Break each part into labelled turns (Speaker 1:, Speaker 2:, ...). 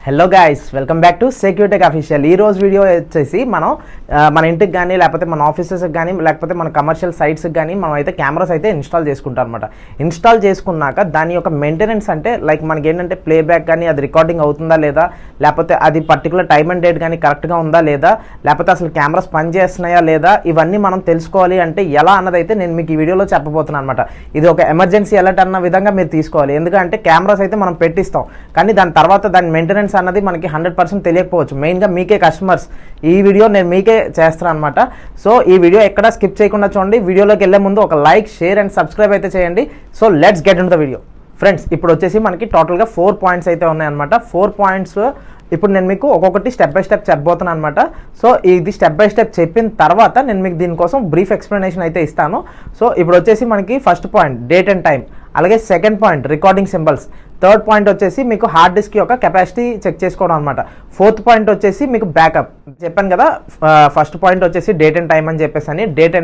Speaker 1: Hello guys, welcome back to Securitech official. ఈ రోజు video వచ్చేసి మనం మన ఇంటికి కానీ లేకపోతే మన ఆఫీసెస్కి కానీ లేకపోతే మన కమర్షియల్ సైట్స్కి కానీ మనం అయితే కెమెరాస్ అయితే ఇన్స్టాల్ చేసుకుంటాం అనమాట. ఇన్స్టాల్ చేసుకున్నాక దాని యొక్క మెయింటెనెన్స్ అంటే లైక్ మనకి ఏంటంటే ప్లేబ్యాక్ కానీ అది రికార్డింగ్ అవుతుందా లేదా, లేకపోతే అది పర్టికులర్ టైమ్ అండ్ డేట్ కానీ కరెక్ట్గా ఉందా లేదా, లేకపోతే అసలు కెమెరాస్ పనిచేస్తున్నాయా లేదా, ఇవన్నీ మనం తెలుసుకోవాలి అంటే ఎలా అన్నది అయితే నేను మీకు ఈ వీడియోలో చెప్పబోతున్నాను అనమాట. ఇది ఒక ఎమర్జెన్సీ అలర్ట్ అన్న విధంగా మీరు తీసుకోవాలి. ఎందుకంటే కెమెరాస్ అయితే మనం పెట్టిస్తాం కానీ దాని తర్వాత దాని మెయింటెనెన్స్ అన్నది మనకి 100% తెలియకపోవచ్చు. మెయిన్గా మీకే కస్టమర్స్, ఈ వీడియో నేను మీకే చేస్తాను అనమాట. సో ఈ వీడియో ఎక్కడ స్కిప్ చేయకుండా చూడండి. వీడియోలోకి వెళ్ళే ముందు ఒక లైక్, షేర్ అండ్ సబ్స్క్రైబ్ అయితే చేయండి. So let's get in the video. Friends, ఇప్పుడు వచ్చేసి మనకి టోటల్గా 4 పాయింట్స్ అయితే ఉన్నాయన్నమాట. 4 పాయింట్స్ ఇప్పుడు నేను మీకు ఒక్కొక్కటి స్టెప్ బై స్టెప్ చెప్పబోతున్నాను అనమాట. సో ఇది స్టెప్ బై స్టెప్ చెప్పిన తర్వాత నేను మీకు దీనికోసం బ్రీఫ్ ఎక్స్ప్లెనేషన్ అయితే ఇస్తాను. సో ఇప్పుడు వచ్చేసి మనకి first point date and time, అలాగే second point recording symbols, third point వచ్చేసి మీకు హార్డ్ డిస్క్ యొక్క కెపాసిటీ చెక్ చేసుకోవడం అనమాట. ఫోర్త్ పాయింట్ వచ్చేసి మీకు బ్యాకప్. చెప్పాను కదా, ఫస్ట్ పాయింట్ వచ్చేసి డేట్ అండ్ టైం అని చెప్పేసి అని. డేట్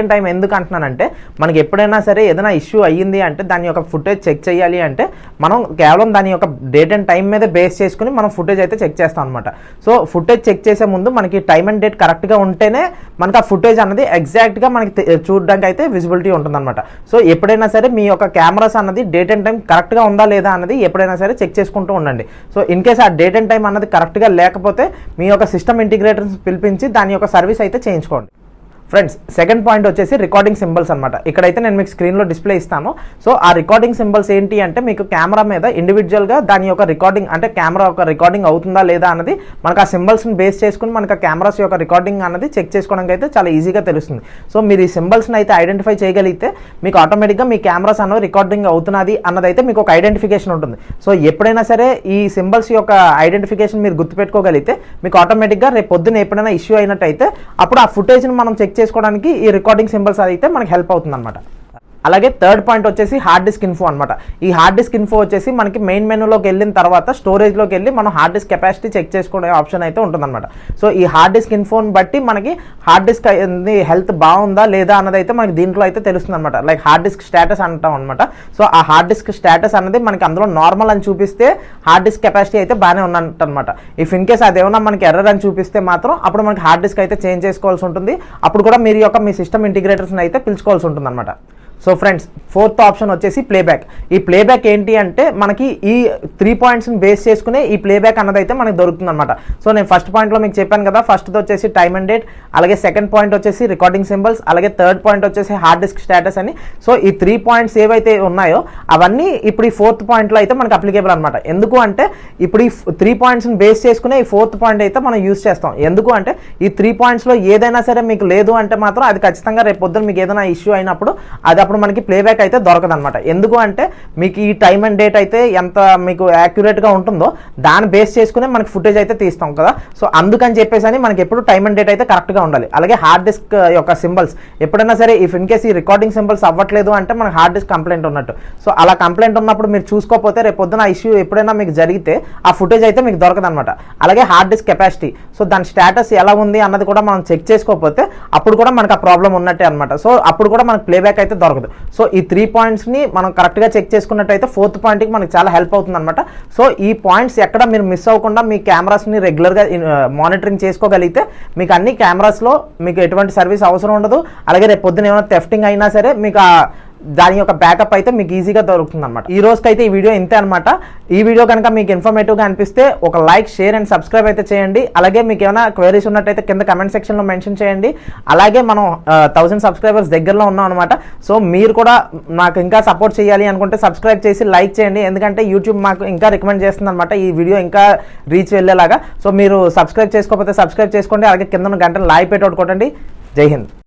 Speaker 1: అండ్ టైం ఎందుకు అంటున్నానంటే మనకి ఎప్పుడైనా సరే ఏదైనా ఇష్యూ అయ్యింది అంటే దాని యొక్క ఫుటేజ్ చెక్ చేయాలి అంటే మనం కేవలం దాని యొక్క డేట్ అండ్ టైం మీద బేస్ చేసుకుని మనం ఫుటేజ్ అయితే చెక్ చేస్తాం అనమాట. సో ఫుటేజ్ చెక్ చేసే ముందు మనకి టైం అండ్ డేట్ కరెక్ట్గా ఉంటేనే మనకి ఆ ఫుటేజ్ అన్నది ఎగ్జాక్ట్గా మనకి చూడడానికి అయితే విజిబిలిటీ ఉంటుందన్నమాట. సో ఎప్పుడైనా సరే మీ యొక్క కెమెరాస్ అన్నది డేట్ అండ్ టైం కరెక్ట్గా ఉందా లేదా అన్నది ఎప్పుడైనా సరే చెక్ చేసుకుంటూ ఉండండి. సో ఇన్ కేస్ ఆ డేట్ అండ్ టైం అన్నది కరెక్ట్గా లేకపోతే మీ యొక్క సిస్టమ్ ఇంటిగ్రేటర్స్ పిలిపించి దాని యొక్క సర్వీస్ అయితే చేయించుకోండి. ఫ్రెండ్స్, సెకండ్ పాయింట్ వచ్చేసి రికార్డింగ్ సింబల్స్ అనమాట. ఇక్కడైతే నేను మీకు స్క్రీన్లో డిస్ప్లే ఇస్తాను. సో ఆ రికార్డింగ్ సింబల్స్ ఏంటి అంటే మీకు కెమెరా మీద ఇండివిజువల్గా దాని యొక్క రికార్డింగ్ అంటే కెమెరా యొక్క రికార్డింగ్ అవుతుందా లేదా అన్నది మనకు ఆ సింబల్స్ని బేస్ చేసుకుని మనకు ఆ కెమెరాస్ యొక్క రికార్డింగ్ అన్నది చెక్ చేసుకోవడానికి అయితే చాలా ఈజీగా తెలుస్తుంది. సో మీరు ఈ సింబల్స్ని అయితే ఐడెంటిఫై చేయగలిగితే మీకు ఆటోమేటిక్గా మీ కెమెరాస్ అన్నది రికార్డింగ్ అవుతున్నది అన్నదైతే మీకు ఒక ఐడెంటిఫికేషన్ ఉంటుంది. సో ఎప్పుడైనా సరే ఈ సింబల్స్ యొక్క ఐడెంటిఫికేషన్ మీరు గుర్తుపెట్టుకోగలిగితే మీకు ఆటోమేటిక్గా రేపు పొద్దున ఎప్పుడైనా ఇష్యూ అయినట్టయితే అప్పుడు ఆ ఫుటేజ్ని మనం చెక్ చేసుకోవడానికి ఈ రికార్డింగ్ సింబల్స్ అయితే మనకి హెల్ప్ అవుతుంది అనమాట. అలాగే థర్డ్ పాయింట్ వచ్చేసి హార్డ్ డిస్క్ ఇన్ఫో అనమాట. ఈ హార్డ్ డిస్క్ ఇన్ఫో వచ్చేసి మనకి మెయిన్ మెనూలోకి వెళ్ళిన తర్వాత స్టోరేజ్లోకి వెళ్ళి మనం హార్డ్ డిస్క్ కెపాసిటీ చెక్ చేసుకునే ఆప్షన్ అయితే ఉంటుందన్నమాట. సో ఈ హార్డ్ డిస్క్ ఇన్ఫోని బట్టి మనకి హార్డ్ డిస్క్ హెల్త్ బాగుందా లేదా అన్నది అయితే మనకి దీంట్లో అయితే తెలుస్తుంది అనమాట. లైక్ హార్డ్ డిస్క్ స్టేటస్ అంటాం అనమాట. సో ఆ హార్డ్ డిస్క్ స్టేటస్ అనేది మనకి అందులో నార్మల్ అని చూపిస్తే హార్డ్ డిస్క్ కెపాసిటీ అయితే బాగానే ఉన్నట్టు అనమాట. ఇఫ్ ఇన్ కేస్ అదేమన్నా మనకి ఎర్రర్ అని చూపిస్తే మాత్రం అప్పుడు మనకి హార్డ్ డిస్క్ అయితే చేంజ్ చేసుకోవాల్సి ఉంటుంది. అప్పుడు కూడా మీరు మీ సిస్టమ్ ఇంటిగ్రేటర్స్ని అయితే పిలుచుకోవాల్సి ఉంటుంది అనమాట. సో ఫ్రెండ్స్, ఫోర్త్ ఆప్షన్ వచ్చేసి ప్లేబ్యాక్. ఈ ప్లేబ్యాక్ ఏంటి అంటే మనకి ఈ 3 పాయింట్స్ని బేస్ చేసుకునే ఈ ప్లేబ్యాక్ అన్నది అయితే మనకి దొరుకుతుంది అనమాట. సో నేను ఫస్ట్ పాయింట్లో మీకు చెప్పాను కదా, ఫస్ట్ది వచ్చేసి టైమ్ అండ్ డేట్, అలాగే సెకండ్ పాయింట్ వచ్చేసి రికార్డింగ్ సింబల్స్, అలాగే థర్డ్ పాయింట్ వచ్చేసి హార్డ్ డిస్క్ స్టేటస్ అని. సో ఈ 3 పాయింట్స్ ఏవైతే ఉన్నాయో అవన్నీ ఇప్పుడు ఈ ఫోర్త్ పాయింట్లో అయితే మనకి అప్లికేబుల్ అనమాట. ఎందుకు అంటే ఇప్పుడు ఈ 3 పాయింట్స్ని బేస్ చేసుకునే ఈ ఫోర్త్ పాయింట్ అయితే మనం యూజ్ చేస్తాం. ఎందుకు అంటే ఈ 3 పాయింట్స్లో ఏదైనా సరే మీకు లేదు అంటే మాత్రం అది ఖచ్చితంగా రేపు పొద్దున మీకు ఏదైనా ఇష్యూ అయినప్పుడు అది అప్పుడు మనకి ప్లేబ్యాక్ అయితే దొరకదు అనమాట. ఎందుకు అంటే మీకు ఈ టైమ్ అండ్ డేట్ అయితే ఎంత మీకు యాక్యురేట్గా ఉంటుందో దాన్ని బేస్ చేసుకునే మనకి ఫుటేజ్ అయితే తీస్తాం కదా. సో అందుకని చెప్పేసి మనకి ఎప్పుడు టైమ్ అండ్ డేట్ అయితే కరెక్ట్గా ఉండాలి. అలాగే హార్డ్ డిస్క్ యొక్క సింబల్స్ ఎప్పుడైనా సరే ఇఫ్ ఇన్ కేస్ ఈ రికార్డింగ్ సింబల్స్ అవ్వట్లేదు అంటే మనకి హార్డ్ డిస్క్ కంప్లైంట్ ఉన్నట్టు. సో అలా కంప్లైంట్ ఉన్నప్పుడు మీరు చూసుకోకపోతే రేపు పొద్దున ఆ ఇష్యూ ఎప్పుడైనా మీకు జరిగితే ఆ ఫుటేజ్ అయితే మీకు దొరకదు అనమాట. అలాగే హార్డ్ డిస్క్ కెపాసిటీ, సో దాని స్టేటస్ ఎలా ఉంది అన్నది కూడా మనం చెక్ చేసుకోకపోతే అప్పుడు కూడా మనకు ఆ ప్రాబ్లం ఉన్నట్టే అనమాట. సో అప్పుడు కూడా మనకు ప్లేబ్యాక్ అయితే దొరకదు. సో ఈ 3 పాయింట్స్ని మనం కరెక్ట్గా చెక్ చేసుకున్నట్టయితే ఫోర్త్ పాయింట్కి మనకి చాలా హెల్ప్ అవుతుంది అనమాట. సో ఈ పాయింట్స్ ఎక్కడ మీరు మిస్ అవ్వకుండా మీ కెమెరాస్ని రెగ్యులర్గా మానిటరింగ్ చేసుకోగలిగితే మీకు అన్ని కెమెరాస్లో మీకు ఎటువంటి సర్వీస్ అవసరం ఉండదు. అలాగే రేపు పొద్దున ఏమైనా థెఫ్టింగ్ అయినా సరే మీకు దాని యొక్క బ్యాకప్ అయితే మీకు ఈజీగా దొరుకుతుంది అనమాట. ఈ రోజుకైతే ఈ వీడియో ఇంతే అనమాట. ఈ వీడియో కనుక మీకు ఇన్ఫర్మేటివ్గా అనిపిస్తే ఒక లైక్, షేర్ అండ్ సబ్స్క్రైబ్ అయితే చేయండి. అలాగే మీకు ఏమైనా క్వైరీస్ ఉన్నట్టయితే కింద కమెంట్ సెక్షన్లో మెన్షన్ చేయండి. అలాగే మనం 1000 సబ్స్క్రైబర్స్ దగ్గరలో ఉన్నాం అనమాట. సో మీరు కూడా నాకు ఇంకా సపోర్ట్ చేయాలి అనుకుంటే సబ్స్క్రైబ్ చేసి లైక్ చేయండి. ఎందుకంటే యూట్యూబ్ మాకు ఇంకా రికమెండ్ చేస్తుంది అనమాట ఈ వీడియో ఇంకా రీచ్ వెళ్ళేలాగా. సో మీరు సబ్స్క్రైబ్ చేసుకోకపోతే సబ్స్క్రైబ్ చేసుకోండి. అలాగే కింద గంటను లైక్ పెట్టొట్టుకోండి. జై హింద్.